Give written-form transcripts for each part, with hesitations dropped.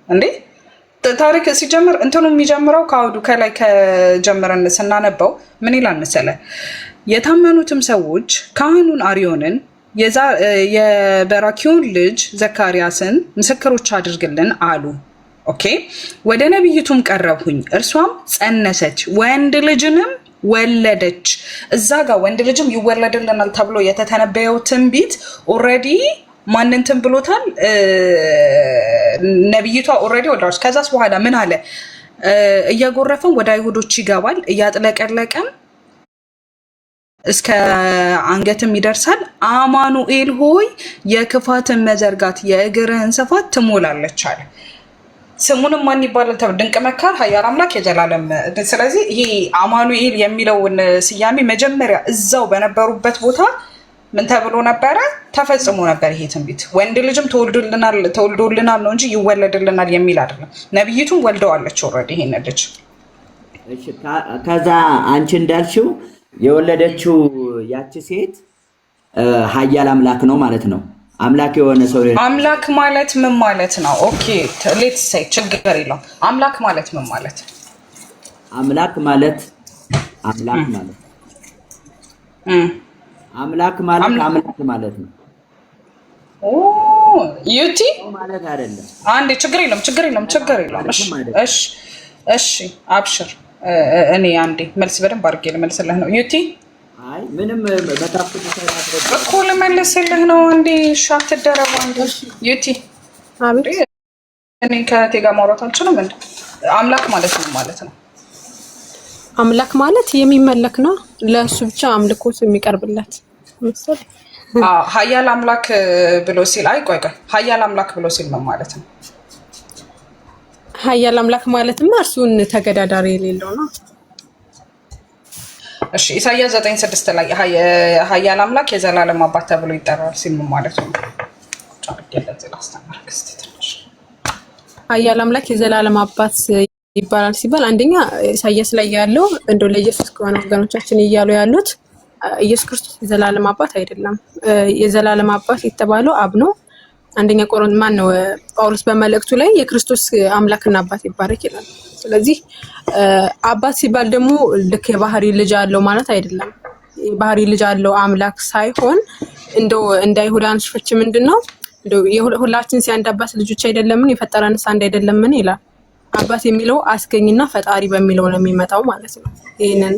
እንዴ ታሪክ ሲጀምር እንትኑ የሚጀምረው ከአውዱ ከላይ ከጀምረን ስናነበው ምን ይላል መሰለ? የታመኑትም ሰዎች ካህኑን አርዮንን የበራኪዮን ልጅ ዘካርያስን ምስክሮች አድርግልን አሉ። ኦኬ። ወደ ነቢይቱም ቀረብሁኝ፣ እርሷም ጸነሰች፣ ወንድ ልጅንም ወለደች። እዛ ጋር ወንድ ልጅም ይወለድልናል ተብሎ የተተነበየው ትንቢት ኦልሬዲ ማንንትን ብሎታል? ነቢይቷ ኦልሬዲ ወልዳለች። ከዛስ በኋላ ምን አለ? እያጎረፈም ወደ አይሁዶች ይገባል፣ እያጥለቀለቀም እስከ አንገትም ይደርሳል። አማኑኤል ሆይ የክፋትን መዘርጋት የእግርህን ስፋት ትሞላለች አለ። ስሙንም ማን ይባላል? ድንቅ መካር፣ ኃያል አምላክ፣ የዘላለም። ስለዚህ ይሄ አማኑኤል የሚለውን ስያሜ መጀመሪያ እዛው በነበሩበት ቦታ ምን ተብሎ ነበረ? ተፈጽሞ ነበር ይሄ ትንቢት። ወንድ ልጅም ተወልዶልናል ነው እንጂ ይወለድልናል የሚል አይደለም። ነቢይቱም ወልደዋለች ኦልሬዲ ይሄን ልጅ። ከዛ አንቺ እንዳልሽው የወለደችው ያቺ ሴት ኃያል አምላክ ነው ማለት ነው። አምላክ የሆነ ሰው አምላክ ማለት ምን ማለት ነው? ኦኬ ሌትስ ሴይ ችግር የለውም። አምላክ ማለት ምን ማለት? አምላክ ማለት አምላክ ማለት አምላክ ማለት ነው። ዩቲ ማለት አይደለም። አንዴ ችግር የለውም። እሺ አብሽር። እኔ አንዴ መልስ በደንብ አድርጌ ልመልስልህ ነው ዩቲ። አይ ምንም በታፍኩ እኮ ልመልስልህ ነው። አንዴ ሻት ተደረባ አንዴ ዩቲ። አቤት። እኔ ከቴ ጋር ማውራት አልችልም እንዴ? አምላክ ማለት ምን ማለት ነው? አምላክ ማለት የሚመለክ ነው፣ ለሱ ብቻ አምልኮት የሚቀርብለት መሰለኝ። ኃያል አምላክ ብሎ ሲል ቆይ ኃያል አምላክ ብሎ ሲል ምን ማለት ነው? ኃያል አምላክ ማለትማ እርሱን ተገዳዳሪ የሌለው ነው። እሺ ኢሳይያስ 9:6 ላይ ኃያል አምላክ የዘላለም አባት ተብሎ ይጠራል ሲል ምን ማለት ነው? ኃያል አምላክ የዘላለም አባት ይባላል ሲባል አንደኛ ኢሳይያስ ላይ ያለው እንደው ለኢየሱስ ከሆነ ወገኖቻችን እያሉ ያሉት ኢየሱስ ክርስቶስ የዘላለም አባት አይደለም። የዘላለም አባት የተባለው አብ ነው። አንደኛ ቆሮንቶስ ማን ነው? ጳውሎስ በመልእክቱ ላይ የክርስቶስ አምላክና አባት ይባረክ ይላል። ስለዚህ አባት ሲባል ደግሞ ልክ የባህሪ ልጅ አለው ማለት አይደለም። የባህሪ ልጅ አለው አምላክ ሳይሆን እንደው እንደ አይሁዳን ሽፍች ምንድነው እንደው ሁላችን ሲያንድ አባት ልጆች አይደለምን? የፈጠረንስ አንድ አይደለምን ይላል። አባት የሚለው አስገኝና ፈጣሪ በሚለው ነው የሚመጣው ማለት ነው። ይሄንን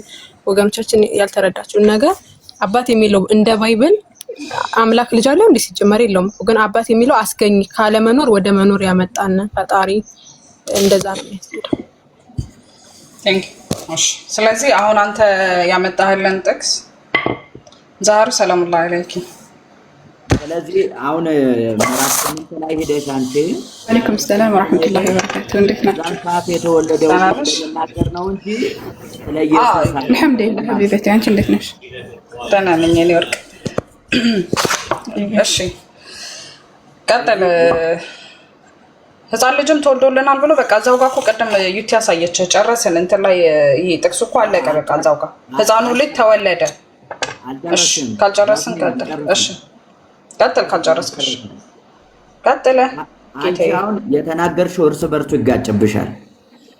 ወገኖቻችን ያልተረዳችውን ነገር አባት የሚለው እንደ ባይብል አምላክ ልጅ አለው እንዴ? ሲጀመር የለውም። ግን አባት የሚለው አስገኝ ካለ መኖር ወደ መኖር ያመጣን ፈጣሪ እንደዛ ነው የሚያስፈልገው። እሺ ስለዚህ አሁን አንተ ያመጣህልን ጥቅስ ዛሬ ሰላም አለይኪ። ስለዚህ አሁን ምዕራፍ 8 ላይ ሄደሽ አንቺ ወአለይኩም ሰላም ወራህመቱላሂ ወበረካቱ እንዴት ናችሁ? ዛንፋት የተወለደው ለማናገር ነው እንጂ ስለዚህ አልሐምዱሊላህ ሀቢበቲ አንቺ እንዴት ነሽ? ደህና ነኝ የኔ ወርቅ። እሺ ቀጥል። ህፃን ልጅም ተወልዶልናል ብሎ በቃ እዛው ጋር እኮ ቀደም ዩቲ ያሳየች ጨረስን። እንትን ላይ ይሄ ጥቅሱ እኮ አለቀ። በቃ እዛው ጋር ህፃኑ ልጅ ተወለደ። እሺ ካልጨረስን ቀጥል። እሺ ቀጥል ካልጨረስክ። እሺ ቀጥለ። አንቺ አሁን የተናገርሽው እርስ በርሱ ይጋጭብሻል።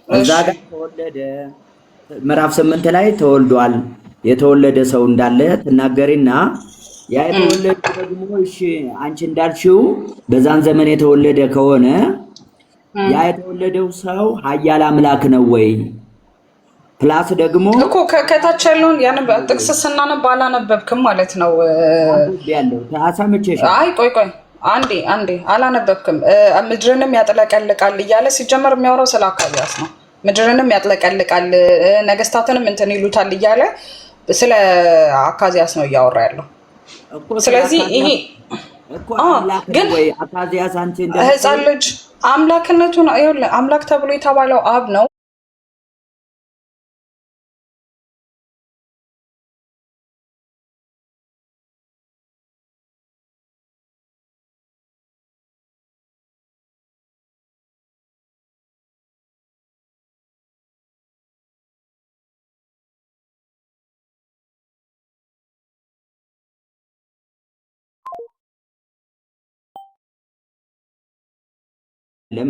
እዛ ጋር ተወለደ ምዕራፍ 8 ላይ ተወልዷል የተወለደ ሰው እንዳለ ትናገሪና ያ የተወለደ ደግሞ እሺ አንቺ እንዳልሽው በዛን ዘመን የተወለደ ከሆነ ያ የተወለደው ሰው ኃያል አምላክ ነው ወይ? ፕላስ ደግሞ እኮ ከታች ያለውን ያን ጥቅስ ስናነብ አላነበብክም ማለት ነው ያለው ታሳመቸሽ። ቆይ አንዴ አላነበብክም። ምድርንም ያጥለቀልቃል እያለ ሲጀመር የሚያወራው ስለ አካባቢያስ ነው። ምድርንም ያጥለቀልቃል ነገስታትንም እንትን ይሉታል እያለ ስለ አካዚያስ ነው እያወራ ያለው። ስለዚህ ይሄ ግን አካዚያስ አንቺ ህፃን ልጅ አምላክነቱን አምላክ ተብሎ የተባለው አብ ነው።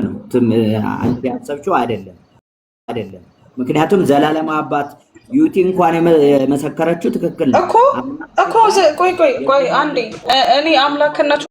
ነው አንቺ ያሰብችው አይደለም። ምክንያቱም ዘላለም አባት ዩቲ እንኳን የመሰከረችው ትክክል ነው እኮ ቆይ አንዴ እኔ አምላክነቱ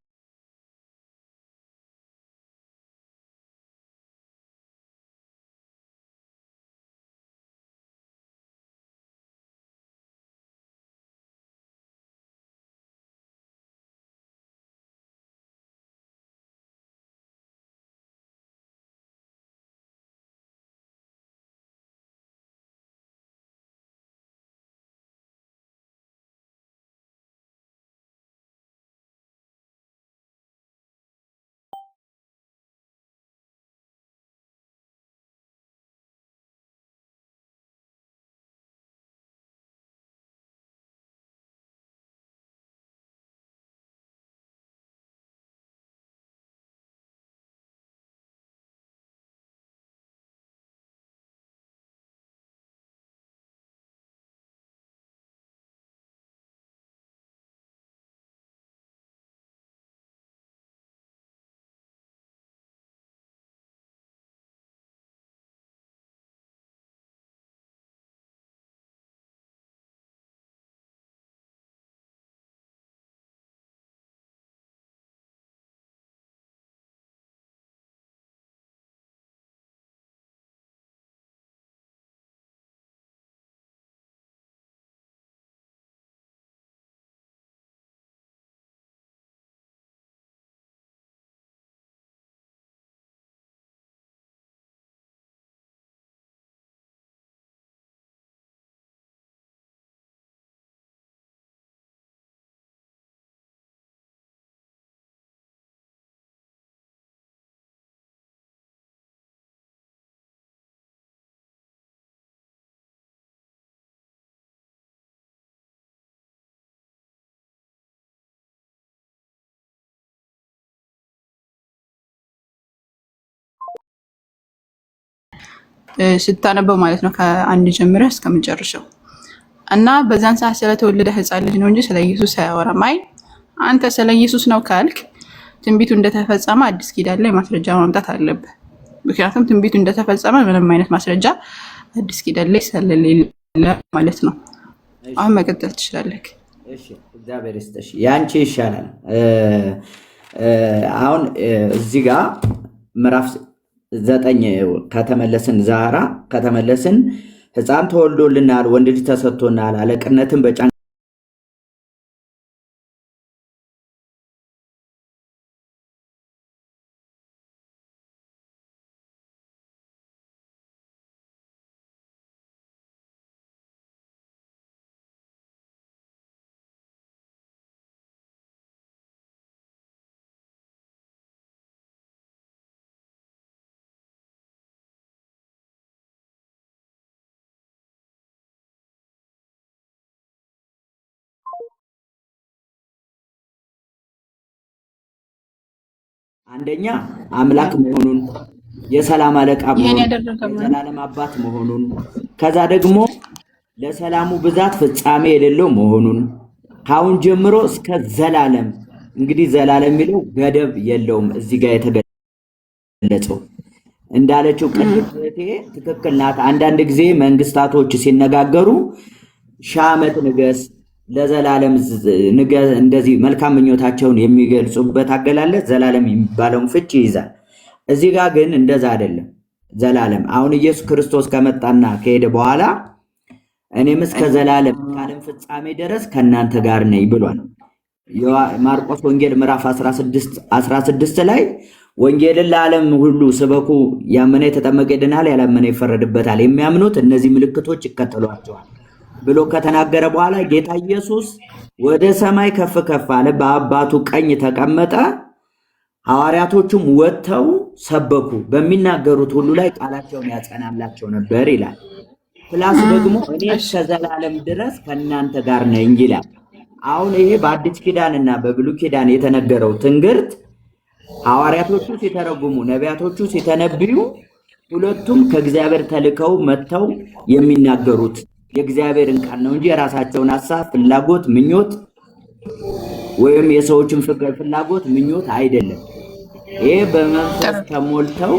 ስታነበው ማለት ነው ከአንድ ጀምረህ እስከመጨረሻው እና በዛን ሰዓት ስለተወለደ ሕፃን ልጅ ነው እንጂ ስለ ኢየሱስ አያወራም። አይ አንተ ስለ ኢየሱስ ነው ካልክ ትንቢቱ እንደተፈጸመ አዲስ ኪዳን ላይ ማስረጃ ማምጣት አለብህ። ምክንያቱም ትንቢቱ እንደተፈጸመ ምንም አይነት ማስረጃ አዲስ ኪዳን ላይ ስለሌለ ማለት ነው። አሁን መቀጠል ትችላለህ። እሺ እግዚአብሔር ይስጥሽ። ያንቺ ይሻላል። አሁን እዚህ ጋር ምዕራፍ 9 ከተመለስን ዛራ ከተመለስን ሕፃን ተወልዶልናል፣ ወንድ ልጅ ተሰጥቶናል፣ አለቅነትን በጫን አንደኛ አምላክ መሆኑን የሰላም አለቃ መሆኑን የዘላለም አባት መሆኑን ከዛ ደግሞ ለሰላሙ ብዛት ፍጻሜ የሌለው መሆኑን ካሁን ጀምሮ እስከ ዘላለም እንግዲህ ዘላለም የሚለው ገደብ የለውም። እዚህ ጋር የተገለጸው እንዳለችው ቅድስቴ ትክክል ናት። አንዳንድ ጊዜ መንግስታቶች ሲነጋገሩ ሺህ ዓመት ንገስ ለዘላለም እንደዚህ መልካም ምኞታቸውን የሚገልጹበት አገላለጽ ዘላለም የሚባለውን ፍቺ ይይዛል። እዚህ ጋር ግን እንደዛ አይደለም። ዘላለም አሁን ኢየሱስ ክርስቶስ ከመጣና ከሄደ በኋላ እኔም እስከ ዘላለም ከዓለም ፍጻሜ ድረስ ከእናንተ ጋር ነኝ ብሏል። ማርቆስ ወንጌል ምዕራፍ 16 ላይ ወንጌልን ለዓለም ሁሉ ስበኩ፣ ያመነ የተጠመቀ ይድናል፣ ያላመነ ይፈረድበታል፣ የሚያምኑት እነዚህ ምልክቶች ይከተሏቸዋል ብሎ ከተናገረ በኋላ ጌታ ኢየሱስ ወደ ሰማይ ከፍ ከፍ አለ፣ በአባቱ ቀኝ ተቀመጠ። ሐዋርያቶቹም ወጥተው ሰበኩ፣ በሚናገሩት ሁሉ ላይ ቃላቸውን ያጸናላቸው ነበር ይላል። ፕላስ ደግሞ እኔ እስከ ዘላለም ድረስ ከእናንተ ጋር ነኝ ይላል። አሁን ይሄ በአዲስ ኪዳንና በብሉይ ኪዳን የተነገረው ትንግርት ሐዋርያቶቹ ሲተረጉሙ፣ ነቢያቶቹ ሲተነብዩ ሁለቱም ከእግዚአብሔር ተልከው መጥተው የሚናገሩት የእግዚአብሔርን ቃል ነው እንጂ የራሳቸውን ሐሳብ፣ ፍላጎት፣ ምኞት ወይም የሰዎችን ፍላጎት ምኞት አይደለም። ይሄ በመንፈስ ተሞልተው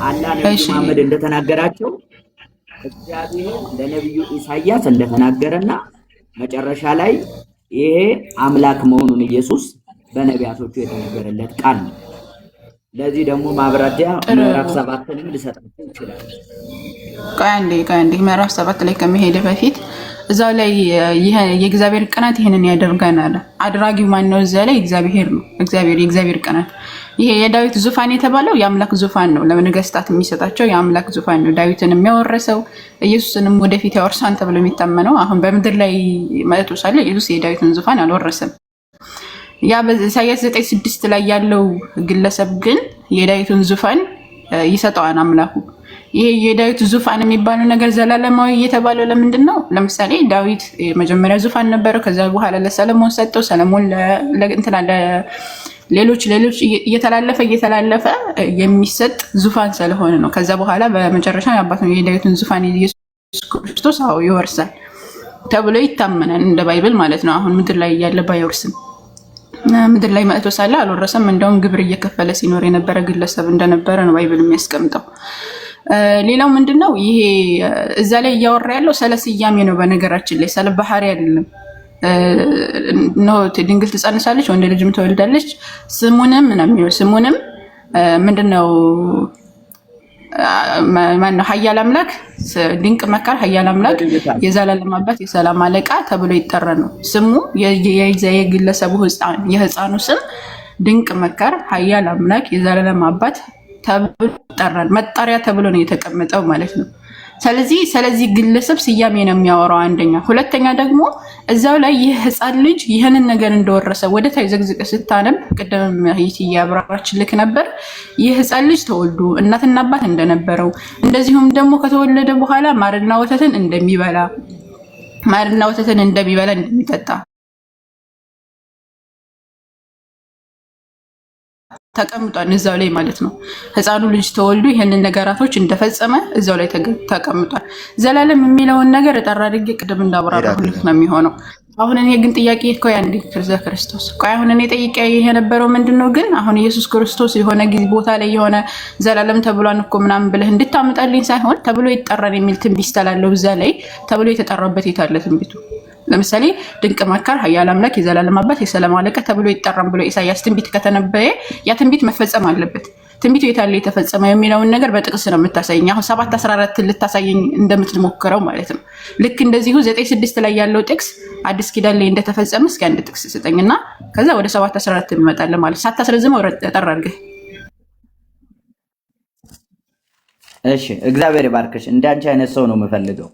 አላህ ነብዩ መሐመድ እንደተናገራቸው እግዚአብሔር ለነብዩ ኢሳያስ እንደተናገረና መጨረሻ ላይ ይሄ አምላክ መሆኑን ኢየሱስ በነቢያቶቹ የተነገረለት ቃል ነው። ለዚህ ደግሞ ማብራሪያ ምዕራፍ 7ንም ልሰጣችሁ ይችላል። ቆይ አንዴ ምዕራፍ 7 ላይ ከመሄድ በፊት እዛው ላይ ይሄ የእግዚአብሔር ቀናት ይሄንን ያደርጋናል። አድራጊው ማን ነው? እዛ ላይ እግዚአብሔር ነው። የእግዚአብሔር ቀናት ይሄ የዳዊት ዙፋን የተባለው የአምላክ ዙፋን ነው። ለነገስታት የሚሰጣቸው የአምላክ ዙፋን ነው። ዳዊትን የሚያወርሰው ኢየሱስንም ወደፊት ያወርሳን ተብሎ የሚታመነው አሁን በምድር ላይ መጥቶ ሳለ ኢየሱስ የዳዊትን ዙፋን አልወረሰም። ያ በኢሳይያስ 9:6 ላይ ያለው ግለሰብ ግን የዳዊትን ዙፋን ይሰጠዋል አምላኩ። ይሄ የዳዊት ዙፋን የሚባለው ነገር ዘላለማዊ እየተባለው ለምንድን ነው? ለምሳሌ ዳዊት መጀመሪያ ዙፋን ነበረው። ከዛ በኋላ ለሰለሞን ሰጠው። ሰለሞን ሌሎች እየተላለፈ የሚሰጥ ዙፋን ስለሆነ ነው። ከዛ በኋላ በመጨረሻ የአባቱን የዳዊትን ዙፋን ኢየሱስ ክርስቶስ ይወርሳል ተብሎ ይታመናል፣ እንደ ባይብል ማለት ነው። አሁን ምድር ላይ እያለ ባይወርስም ምድር ላይ መጥቶ ሳለ አልወረሰም። እንደውም ግብር እየከፈለ ሲኖር የነበረ ግለሰብ እንደነበረ ነው ባይብል የሚያስቀምጠው። ሌላው ምንድነው? ይሄ እዛ ላይ እያወራ ያለው ስለ ስያሜ ነው። በነገራችን ላይ ስለ ባህሪ አይደለም። ነው ድንግል ትጸንሳለች፣ ወንድ ልጅም ትወልዳለች፣ ስሙንም ምንድነው ማነው? ኃያል አምላክ፣ ድንቅ መካር፣ ኃያል አምላክ፣ የዘላለም አባት፣ የሰላም አለቃ ተብሎ ይጠራ ነው ስሙ። የግለሰቡ የህፃኑ ስም ድንቅ መካር፣ ኃያል አምላክ፣ የዘላለም አባት ተብሎ ይጠራል። መጣሪያ ተብሎ ነው የተቀመጠው ማለት ነው። ስለዚህ ግለሰብ ስያሜ ነው የሚያወራው አንደኛ። ሁለተኛ ደግሞ እዛው ላይ ይህ ህፃን ልጅ ይህንን ነገር እንደወረሰ ወደ ታይ ዘግዝቀ ስታነብ ቅድም ያብራራች ልክ ነበር። ይህ ህፃን ልጅ ተወልዶ እናትና አባት እንደነበረው እንደዚሁም ደግሞ ከተወለደ በኋላ ማርና ወተትን እንደሚጠጣ ተቀምጧል እዛው ላይ ማለት ነው። ህፃኑ ልጅ ተወልዶ ይሄንን ነገራቶች እንደፈጸመ እዛው ላይ ተቀምጧል። ዘላለም የሚለውን ነገር እጠራ አድርጌ ቅድም እንዳብራራሁልህ ነው የሚሆነው። አሁን እኔ ግን ጥያቄ ክርስቶስ አሁን እኔ ጠይቄ የነበረው ምንድነው ግን አሁን ኢየሱስ ክርስቶስ የሆነ ጊዜ ቦታ ላይ የሆነ ዘላለም ተብሏን እኮ ምናምን ብለህ እንድታመጣልኝ ሳይሆን ተብሎ ይጠራል የሚል ትንቢት ስላለው እዛ ላይ ተብሎ የተጠራበት የታለ ትንቢቱ? ለምሳሌ ድንቅ መካር፣ ኃያል አምላክ፣ የዘላለም አባት፣ የሰላም አለቃ ተብሎ ይጠራል ብሎ ኢሳያስ ትንቢት ከተነበየ ያ ትንቢት መፈጸም አለበት። ትንቢቱ የታለ የተፈጸመ የሚለውን ነገር በጥቅስ ነው የምታሳየኝ። አሁን 7:14 ልታሳየኝ እንደምትሞክረው ማለት ነው። ልክ እንደዚሁ 9:6 ላይ ያለው ጥቅስ አዲስ ኪዳን ላይ እንደተፈጸመ እስኪ አንድ ጥቅስ ስጠኝና ከዛ ወደ 7:14 እንመጣለን ማለት ሳታስረዝመው ጠራ አድርገህ። እሺ፣ እግዚአብሔር ይባርክሽ። እንዳንቺ አይነት ሰው ነው የምፈልገው።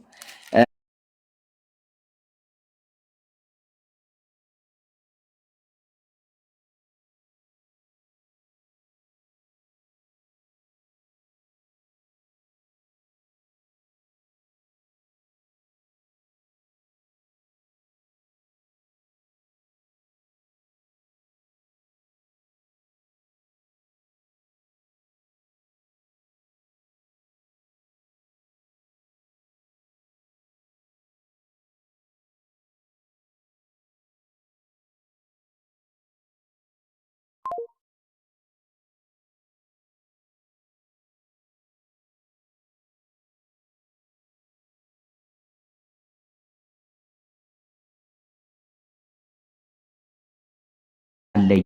አለኝ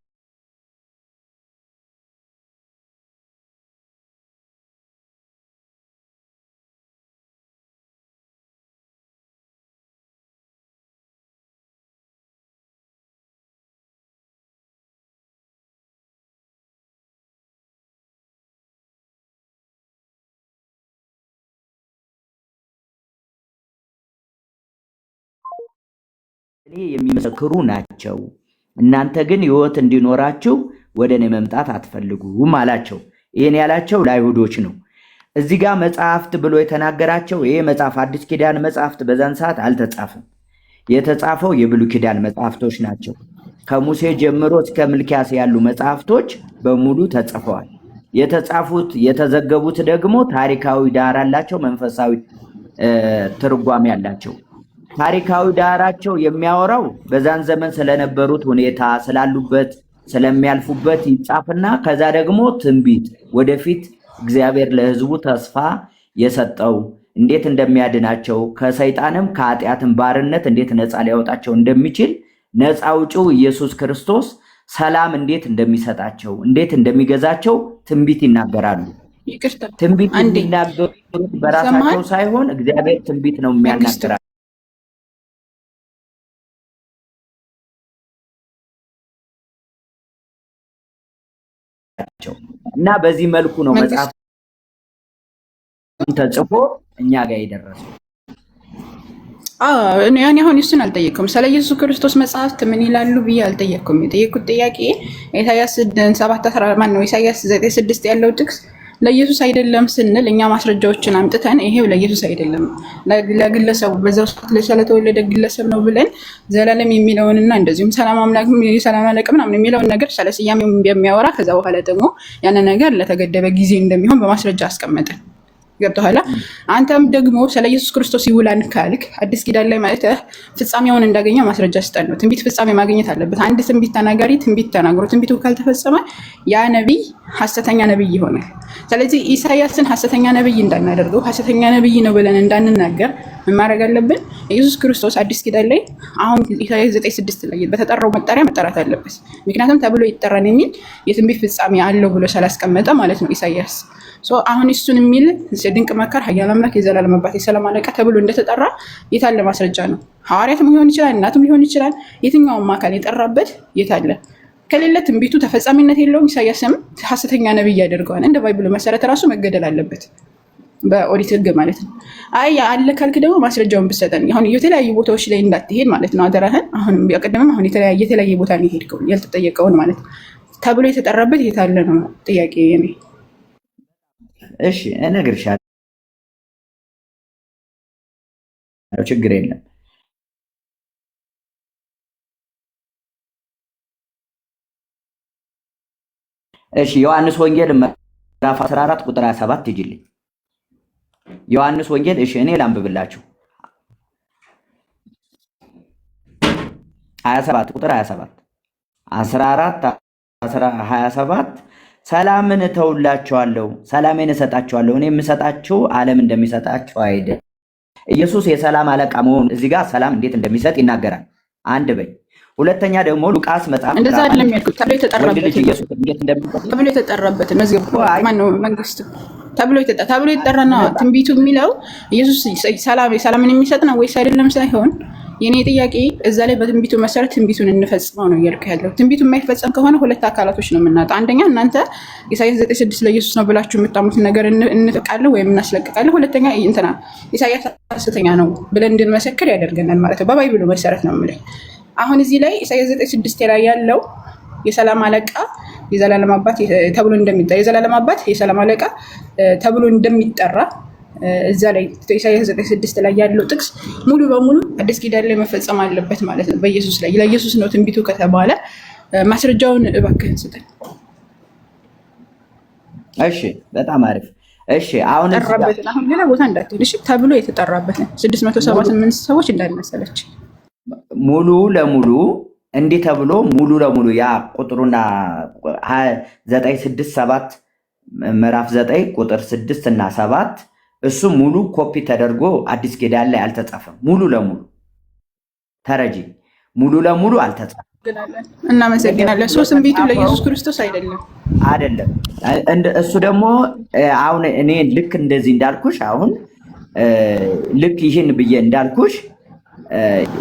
እኔ የሚመሰክሩ ናቸው። እናንተ ግን ሕይወት እንዲኖራችሁ ወደ እኔ መምጣት አትፈልጉም አላቸው። ይሄን ያላቸው ለአይሁዶች ነው። እዚህ ጋር መጽሐፍት ብሎ የተናገራቸው ይሄ መጽሐፍ አዲስ ኪዳን መጽሐፍት በዛን ሰዓት አልተጻፈም። የተጻፈው የብሉይ ኪዳን መጽሐፍቶች ናቸው። ከሙሴ ጀምሮ እስከ ሚልክያስ ያሉ መጽሐፍቶች በሙሉ ተጽፈዋል። የተጻፉት የተዘገቡት ደግሞ ታሪካዊ ዳራ አላቸው፣ መንፈሳዊ ትርጓሜ ያላቸው። ታሪካዊ ዳራቸው የሚያወራው በዛን ዘመን ስለነበሩት ሁኔታ፣ ስላሉበት ስለሚያልፉበት ይጻፍና ከዛ ደግሞ ትንቢት ወደፊት እግዚአብሔር ለሕዝቡ ተስፋ የሰጠው እንዴት እንደሚያድናቸው ከሰይጣንም ከኃጢአትም ባርነት እንዴት ነፃ ሊያወጣቸው እንደሚችል ነፃ አውጪው ኢየሱስ ክርስቶስ ሰላም እንዴት እንደሚሰጣቸው እንዴት እንደሚገዛቸው ትንቢት ይናገራሉ። ትንቢት የሚናገሩት በራሳቸው ሳይሆን እግዚአብሔር ትንቢት ነው የሚያናግራቸው እና በዚህ መልኩ ነው መጽሐፍ ተጽፎ እኛ ጋር የደረሰው። እኔ አሁን እሱን አልጠየቅኩም። ስለ ኢየሱስ ክርስቶስ መጽሐፍት ምን ይላሉ ብዬ አልጠየቅኩም። የጠየቁት ጥያቄ ኢሳይያስ 7:10 ማን ነው ኢሳይያስ 9:6 ያለው ጥቅስ ለኢየሱስ አይደለም ስንል እኛ ማስረጃዎችን አምጥተን ይሄው ለኢየሱስ አይደለም ለግለሰቡ በዛው ስለተወለደ ግለሰብ ነው ብለን ዘላለም የሚለውንና እንደዚሁም ሰላም አምላክ የሰላም አለቃ ምናምን የሚለውን ነገር ስለ ስያሜው የሚያወራ ከዛ በኋላ ደግሞ ያን ነገር ለተገደበ ጊዜ እንደሚሆን በማስረጃ አስቀመጠን። ገብቶሃል? አንተም ደግሞ ስለ ኢየሱስ ክርስቶስ ይውላን ካልክ አዲስ ኪዳን ላይ ማለት ፍጻሜውን እንዳገኘ ማስረጃ ስጠን ነው። ትንቢት ፍጻሜ ማግኘት አለበት። አንድ ትንቢት ተናጋሪ ትንቢት ተናግሮ ትንቢቱ ካልተፈጸመ ያ ነቢይ ሐሰተኛ ነቢይ ይሆናል። ስለዚህ ኢሳይያስን ሐሰተኛ ነቢይ እንዳናደርገው ሐሰተኛ ነቢይ ነው ብለን እንዳንናገር ምን ማድረግ አለብን? ኢየሱስ ክርስቶስ አዲስ ኪዳን ላይ አሁን ኢሳይያስ 9:6 ላይ በተጠራው መጠሪያ መጠራት አለበት። ምክንያቱም ተብሎ ይጠራን የሚል የትንቢት ፍጻሜ አለው ብሎ ስላስቀመጠ ማለት ነው ኢሳይያስ። አሁን እሱን የሚል ድንቅ መካር ኃያል አምላክ የዘላለም አባት የሰላም አለቃ ተብሎ እንደተጠራ የታለ ማስረጃ ነው? ሐዋርያትም ሊሆን ይችላል፣ እናትም ሊሆን ይችላል። የትኛውም አካል የጠራበት የታለ? ከሌለ ትንቢቱ ተፈጻሚነት የለውም። ኢሳይያስም ሐሰተኛ ነብይ ያደርገዋል። እንደ ባይብሉ መሰረት ራሱ መገደል አለበት በኦሪት ሕግ ማለት ነው። አይ አለ ካልክ ደግሞ ማስረጃውን ብትሰጠን። አሁን የተለያዩ ቦታዎች ላይ እንዳትሄድ ማለት ነው አደራህን። አሁን ያቀደመም አሁን የተለያየ ቦታ ነው የሄድከው ያልተጠየቀውን ማለት ነው ተብሎ የተጠራበት የታለ ነው ጥያቄ የኔ። እሺ እነግርሻለሁ፣ ችግር የለም። እሺ ዮሐንስ ወንጌል ምዕራፍ 14 ቁጥር 27 ይጅልኝ። ዮሐንስ ወንጌል እሺ እኔ ላንብብላችሁ 27 ቁጥር 27 14 27 ሰላምን እተውላችኋለሁ፣ ሰላሜን እሰጣችኋለሁ፣ እኔ የምሰጣችሁ ዓለም እንደሚሰጣችሁ አይደል። ኢየሱስ የሰላም አለቃ መሆኑን እዚህ ጋር ሰላም እንዴት እንደሚሰጥ ይናገራል። አንድ በይ። ሁለተኛ ደግሞ ሉቃስ መጽሐፍ እንደዛ አይደለም ያልኩት ተብሎ የተጠራበት ኢየሱስ እንዴት እንደሚሰጥ ተብሎ የተጠራበት መዝገብ ማን ነው መንግስት ተብሎ የተጠራና ትንቢቱ የሚለው ኢየሱስ ሰላምን የሚሰጥ ነው ወይስ አይደለም ሳይሆን የኔ ጥያቄ እዛ ላይ በትንቢቱ መሰረት ትንቢቱን እንፈጽመው ነው እያልኩ ያለው። ትንቢቱ የማይፈጸም ከሆነ ሁለት አካላቶች ነው የምናጣው። አንደኛ እናንተ ኢሳይያስ 9:6 ለኢየሱስ ነው ብላችሁ የምታሙት ነገር እንፍቃለን ወይም እናስለቅቃለን። ሁለተኛ እንትና ኢሳይያስ ሐሰተኛ ነው ብለን እንድንመሰክር ያደርገናል ማለት ነው። በባይብሉ መሰረት ነው የምልህ። አሁን እዚህ ላይ ኢሳይያስ 9:6 ላይ ያለው የሰላም አለቃ የዘላለም አባት ተብሎ እንደሚጠራ የዘላለም አባት የሰላም አለቃ ተብሎ እንደሚጠራ እዛ ላይ ኢሳይያስ 9:6 ላይ ያለው ጥቅስ ሙሉ በሙሉ አዲስ ኪዳን ላይ መፈጸም አለበት ማለት ነው። በኢየሱስ ላይ ለኢየሱስ ነው ትንቢቱ ከተባለ ማስረጃውን እባክህን ስጠን። እሺ በጣም አሪፍ። እሺ አሁን ሌላ ቦታ እንዳትሄድ እሺ። ተብሎ የተጠራበት 678 ሰዎች እንዳልመሰለች ሙሉ ለሙሉ እንዲህ ተብሎ ሙሉ ለሙሉ ያ ቁጥሩና 9:6-7 ምዕራፍ 9 ቁጥር 6 እና 7 እሱ ሙሉ ኮፒ ተደርጎ አዲስ ኪዳን ላይ አልተጻፈም። ሙሉ ለሙሉ ተረጂ ሙሉ ለሙሉ አልተጻፈም። እናመሰግናለን። ትንቢቱ ለኢየሱስ ክርስቶስ አይደለም። እሱ ደግሞ አሁን እኔ ልክ እንደዚህ እንዳልኩሽ አሁን ልክ ይህን ብዬ እንዳልኩሽ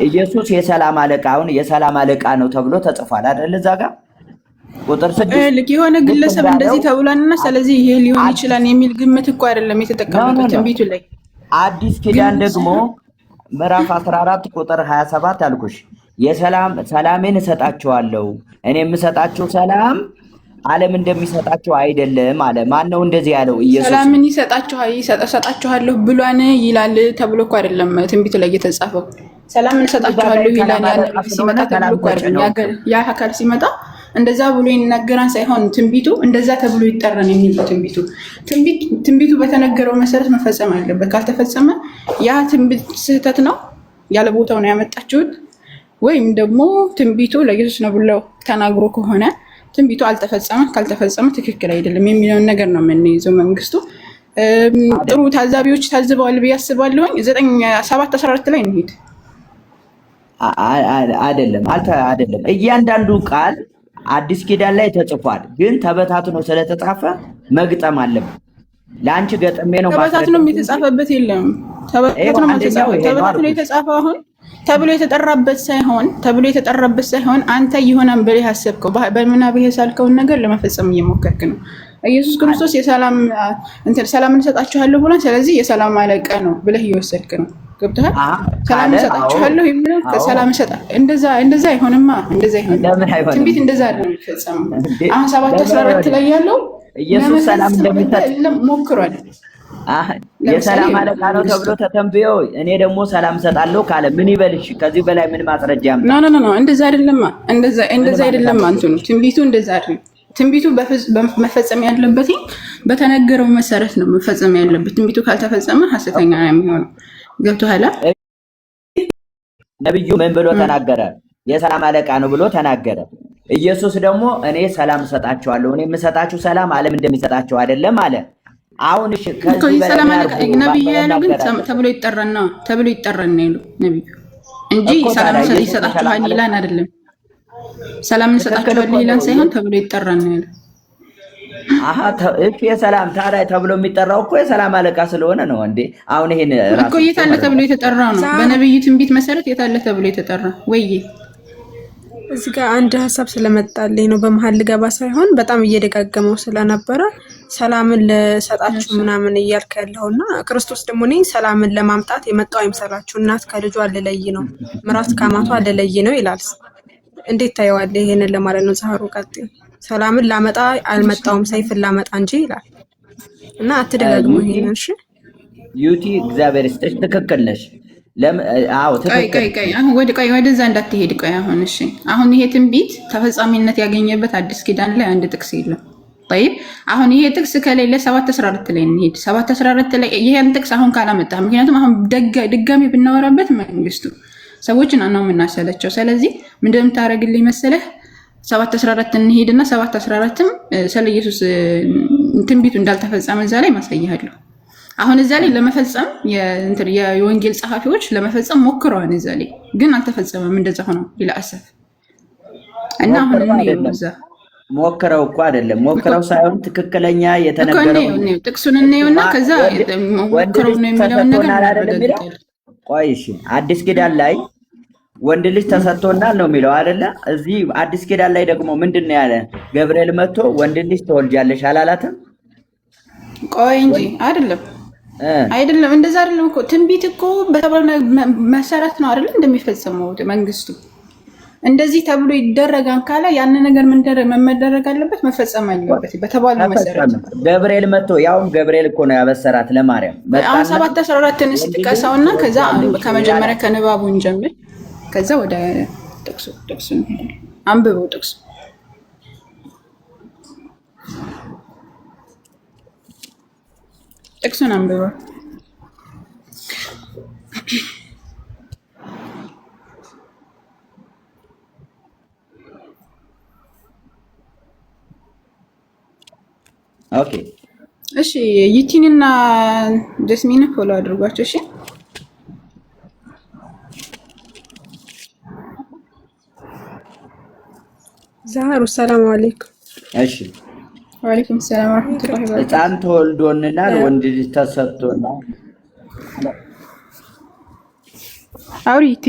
ኢየሱስ የሰላም አለቃ አሁን የሰላም አለቃ ነው ተብሎ ተጽፏል አይደል? እዛ ጋር ቁጥር 6 ልክ የሆነ ግለሰብ እንደዚህ ተብሏልና ስለዚህ ይሄ ሊሆን ይችላል የሚል ግምት እኮ አይደለም የተጠቀመበት ትንቢቱ ላይ። አዲስ ኪዳን ደግሞ ምዕራፍ 14 ቁጥር 27 አልኩሽ ሰላሜን እሰጣችኋለሁ፣ እኔ የምሰጣችሁ ሰላም ዓለም እንደሚሰጣችሁ አይደለም አለ። ማን ነው እንደዚህ ያለው? ኢየሱስ። ሰላምን እሰጣችኋለሁ ብሏን ይላል ተብሎ እኮ አይደለም ትንቢቱ ላይ የተጻፈው። ሰላምን እሰጣችኋለሁ ይላል ያ ሲመጣ ተብሎ እኮ አይደለም። ያ አካል ሲመጣ እንደዛ ብሎ ይናገራን ሳይሆን ትንቢቱ እንደዛ ተብሎ ይጠራን የሚለው ትንቢቱ በተነገረው መሰረት መፈጸም አለበት። ካልተፈጸመ ያ ትንቢት ስህተት ነው፣ ያለ ቦታው ነው ያመጣችሁት፣ ወይም ደግሞ ትንቢቱ ለኢየሱስ ነው ብለው ተናግሮ ከሆነ ትንቢቱ አልተፈጸመ ካልተፈጸመ ትክክል አይደለም የሚለውን ነገር ነው የምንይዘው። መንግስቱ ጥሩ ታዛቢዎች ታዝበዋል ብዬ አስባለሁ። 9:7-14 ላይ እንሂድ። አይደለም እያንዳንዱ ቃል አዲስ ኪዳን ላይ ተጽፏል፣ ግን ተበታትኖ ስለተጻፈ መግጠም አለብን። ለአንቺ ገጥሜ ነው ተበታትኖ የተጻፈበት የለም። ተበታትኖ የተጻፈው አሁን ተብሎ የተጠራበት ሳይሆን አንተ ይሆናል ብለህ ያሰብከው በምናብህ የሳልከውን ነገር ለመፈጸም እየሞከርክ ነው። ኢየሱስ ክርስቶስ ሰላም እንሰጣችኋለሁ ብሏል። ስለዚህ የሰላም አለቃ ነው ብለህ እየወሰድክ ነው። ገብቶሃል? ሰላም እንሰጣችኋለሁ የሚለው ከሰላም እንሰጣ እንደዛ አይሆንማ። እንደዛ አይሆንም። ትንቢት እንደዛ አይደለም የሚፈጸመው። አሁን 7:14 ላይ ያለው ኢየሱስ ሰላም እንደሚሰጥ ሞክሯል። የሰላም አለቃ ነው ተብሎ ተተንብዮ እኔ ደግሞ ሰላም ሰጣለሁ ካለ ምን ይበልሽ? ከዚህ በላይ ምን ማስረጃ ያምጣ? ኖ እንደዛ አይደለማ። እንደዛ አይደለም። ትንቢቱ እንደዛ አይደለም። ትንቢቱ መፈጸም ያለበት በተነገረው መሰረት ነው መፈጸም ያለበት። ትንቢቱ ካልተፈጸመ ሐሰተኛ ነው የሚሆነው። ገብቶሃል? ነብዩ ምን ብሎ ተናገረ? የሰላም አለቃ ነው ብሎ ተናገረ። ኢየሱስ ደግሞ እኔ ሰላም እሰጣቸዋለሁ፣ እኔ የምሰጣችሁ ሰላም ዓለም እንደሚሰጣቸው አይደለም አለ። አሁን እሺ ከዚህ ሰላም አለቃ ነብዩ ያለው ግን ተብሎ ይጠራና ይሉ ነብዩ እንጂ ሰላም ይሰጣችኋል ይላል አይደለም። ሰላም እንሰጣችኋል ይላል ሳይሆን ተብሎ ይጠራና ያለው። እሺ የሰላም ታዲያ ተብሎ የሚጠራው እኮ የሰላም አለቃ ስለሆነ ነው እንዴ? አሁን ይሄን ራሱ እኮ የታለ ተብሎ የተጠራ ነው። በነብዩ ትንቢት መሰረት የታለ ተብሎ የተጠራ ወይ? እዚህ ጋር አንድ ሀሳብ ስለመጣልኝ ነው በመሀል ልገባ ሳይሆን በጣም እየደጋገመው ስለነበረ ሰላምን ለሰጣችሁ ምናምን እያልከ ያለውና ክርስቶስ ደግሞ እኔ ሰላምን ለማምጣት የመጣው አይምሰላችሁ፣ እናት ከልጇ አለለይ ነው፣ ምራት ከአማቷ አለለይ ነው ይላል። እንዴት ታየዋለህ? ይሄንን ለማለት ነው ዛህሩ ቀጥይ። ሰላምን ላመጣ አልመጣውም ሰይፍን ላመጣ እንጂ ይላል እና አትደጋግሙ ይሄንን። እሺ ዩቲ እግዚአብሔር ይስጥሽ፣ ትክክል ነሽ። ቆይ ወደዛ እንዳትሄድ። ቆይ አሁን ይሄ ትንቢት ተፈጻሚነት ያገኘበት አዲስ ኪዳን ላይ አንድ ጥቅስ የለም። አሁን ይሄ ጥቅስ ከሌለ 7:14 ላይ እንሄድ። 7:14 ላይ ይሄን ጥቅስ አሁን ካላመጣ፣ ምክንያቱም አሁን ድጋሚ ብናወራበት መንግስቱ ሰዎችን ነው የምናሰለቸው። ስለዚህ ምንድን ነው የምታደርግልኝ መሰለህ? 7:14 እንሄድና 7:14ም ስለ ኢየሱስ ትንቢቱ እንዳልተፈጸመ እዛ ላይ ማሳያለሁ። አሁን እዛ ላይ ለመፈጸም የወንጌል ጸሐፊዎች ለመፈጸም ሞክረዋል። እዛ ላይ ግን አልተፈጸመም። እንደዛ ሆኖ ይላአሰፍ እና አሁን እዛ ሞክረው እኮ አይደለም ሞክረው ሳይሆን ትክክለኛ የተነገረው ጥቅሱን እንየውና ከዛ ሞክረው ነው የሚለውን ነገር ቆይ እሺ አዲስ ኪዳን ላይ ወንድ ልጅ ተሰጥቶናል ነው የሚለው አይደለ? እዚህ አዲስ ኪዳን ላይ ደግሞ ምንድነው ያለ? ገብርኤል መጥቶ ወንድ ልጅ ትወልጃለሽ አላላትም? ቆይ እንጂ አይደለም እንደዛ አይደለም እኮ ትንቢት እኮ በተባለ መሰረት ነው አይደል እንደሚፈጸመው። መንግስቱ እንደዚህ ተብሎ ይደረጋል ካለ ያን ነገር መደረግ አለበት፣ መፈጸም አለበት በተባለ መሰረት። ገብርኤል መጥቶ ያውም ገብርኤል እኮ ነው ያበሰራት ለማርያም። አሁን 7:14 ስትቀሳውና ከዛ ከመጀመሪያ ከንባቡን ጀምር፣ ከዛ ወደ ጥቅሱ አንብበው። ጥቅሱ ጥቅሱን አንብበው። ኦኬ እሺ፣ ዩቲንና ጀስሚን ፎሎ አድርጓቸው። እሺ ዛህሩ ሰላም አለይኩም። እሺ ወአለይኩም ሰላም ወራህመቱላሂ ወበረካቱ። ሕፃን ተወልዶልናል፣ ወንድ ልጅ ተሰጥቶናል። አውሪቲ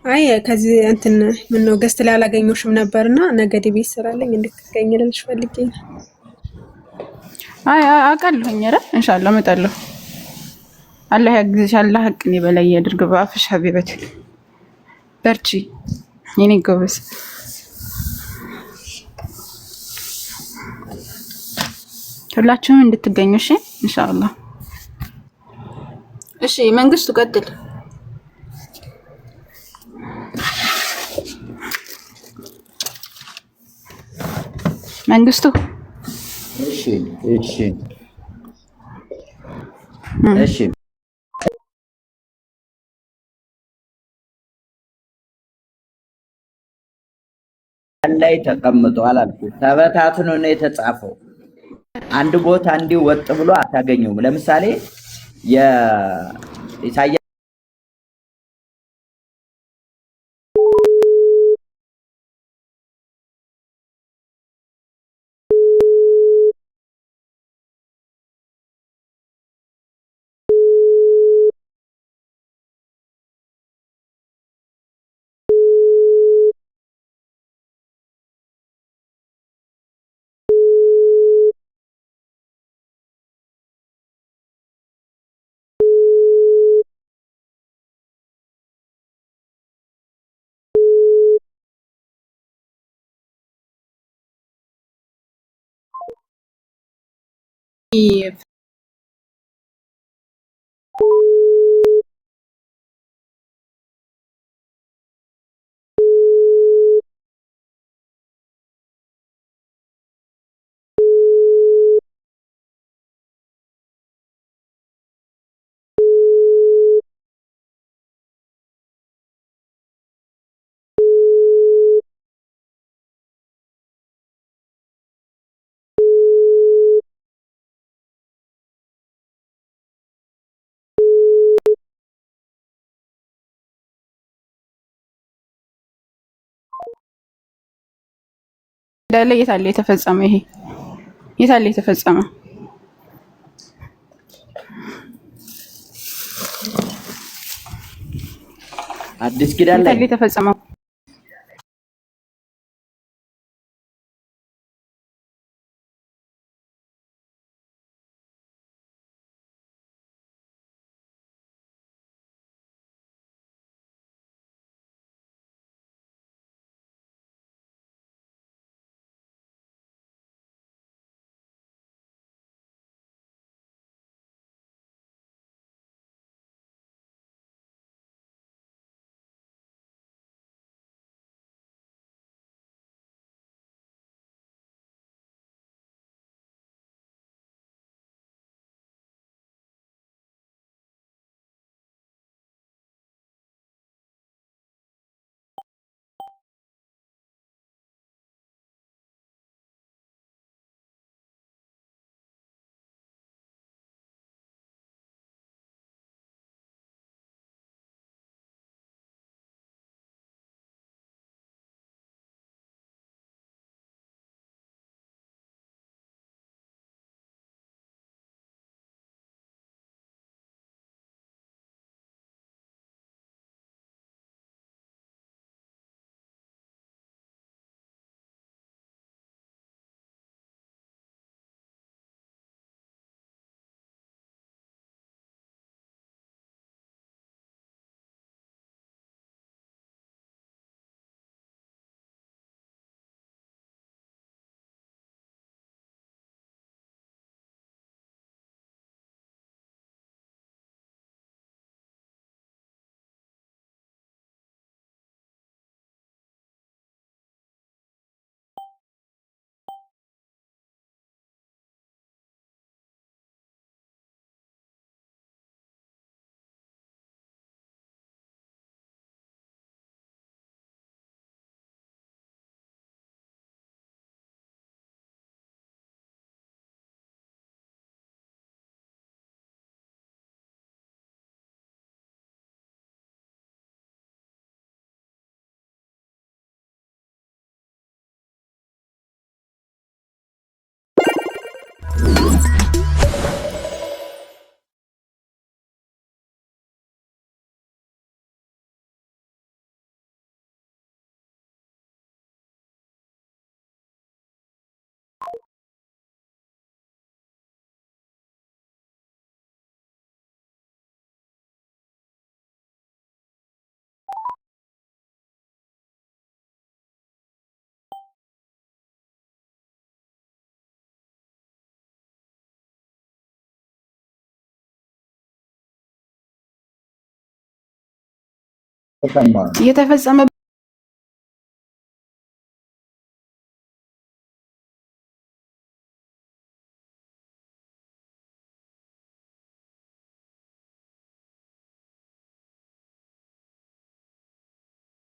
አይ ከዚህ እንትን ምን ነው ገስት ላይ አላገኘሁሽም ነበርና ነገ ዲቤት ስላለኝ እንድትገኝልሽ ፈልጌ ነው። አይ አውቃለሁኝ። ኧረ ኢንሻአላህ እመጣለሁ። አላህ ያግዝሽ። አላህ ሐቅን በላይ ያድርግ። በአፍሽ ሀቢበት በርቺ የኔ ጎበዝ። ሁላችሁም እንድትገኙ እሺ ኢንሻአላህ። እሺ መንግስቱ ቀጥል። መንግስቱ እሺ እሺ እሺ ላይ ተቀምጧል አልኩ። ተበታትኖ ነው የተጻፈው። አንድ ቦታ እንዲህ ወጥ ብሎ አታገኘውም። ለምሳሌ የኢሳይያስ እንዳለ የታለ የተፈጸመ? ይሄ የታለ የተፈጸመ? አዲስ ኪዳን ላይ የታለ የተፈጸመው? ተሰማ የተፈጸመ